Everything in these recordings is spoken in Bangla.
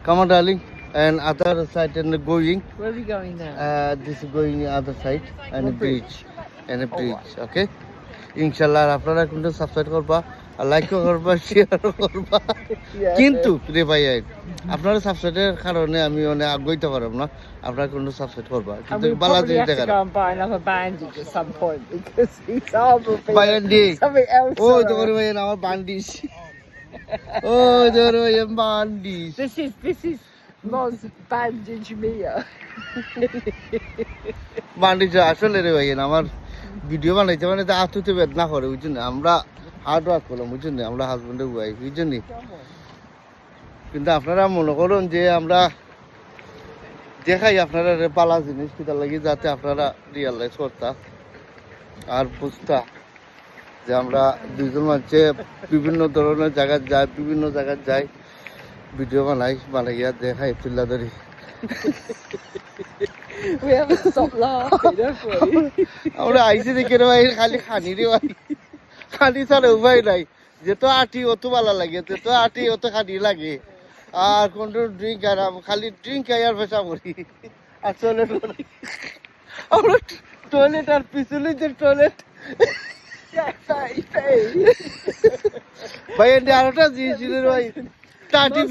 Come on, darling. And other side and going. Where are we going now? This is going other side and a What bridge. And a bridge. right. Okay? ইনশাআল্লাহ আপনারা কিন্তু সাবস্ক্রাইব করবা আর লাইকও করবা শেয়ার করবা কিন্তু রে ভাই আপনারা সাবস্ক্রাইবের কারণে আমি অনেক আগ্রহীত করব না আপনারা কিন্তু সাবস্ক্রাইব করবা And কিন্তু we বালা probably জিনিস have to দেখা go and buy another bandage at some point because these arms will be বায়ান্ডি something else. ওই তো করে ভাই আমার বান্ডিস ওই তো করে ভাই বান্ডিস This is Moz bandage Mia. বান্ডিস আসলে রে ভাই আমার ভিডিও বানাইতে মানে তো আতুতে বেদনা করে বুঝছেন আমরা হার্ড ওয়ার্ক করলাম বুঝছেন আমরা হাজবেন্ডের ওয়াইফ বুঝছেন কিন্তু আপনারা মনে করুন যে আমরা দেখাই আপনারা পালা জিনিস কিতা লাগে যাতে আপনারা রিয়ালাইজ করতা আর বুঝতা যে আমরা দুজন মানুষে বিভিন্ন ধরনের জায়গায় যাই ভিডিও বানাইয়া দেখাই তুল্লা ধরি We haven't stopped laughing, have we? আমরা আইসি দেখে রে ভাই খালি খানি রে ভাই খানি ছাড়া উপায় নাই যেত আটি অত ভালো লাগে যেত আটি অত খানি লাগে আর কোন ড্রিঙ্ক আর খালি ড্রিঙ্ক খাই আর পেশা করি আর টয়লেট আমরা টয়লেট আর পিছনে যে টয়লেট ভাই এন্ড আরোটা জিনিস রে ভাই টাটি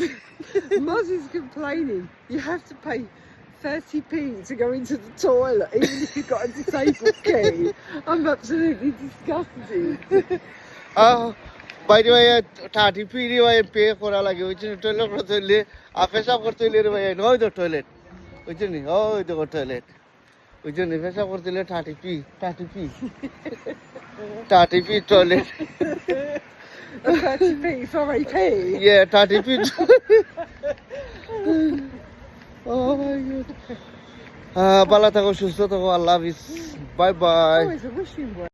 Moz is complaining. You have to pay 30p to go into the toilet, even if you've got a disabled key. I'm absolutely disgusted. বাইরে ভাই 30p রে ভাই পে করা লাগে ওইখানে টয়লেট করতে হইলে আর পেশাব করতে হইলে রে ভাই ওই তো টয়লেট ওইখানে ওই তো টয়লেট ওইখানে পেশাব করতে হইলে 30p toilet 30p for a p? Yeah, 30p. Oh my god. ভালো থাকো সুস্থ থাকো আল্লাহ হাফিজ bye bye Oh, it's a wishing word.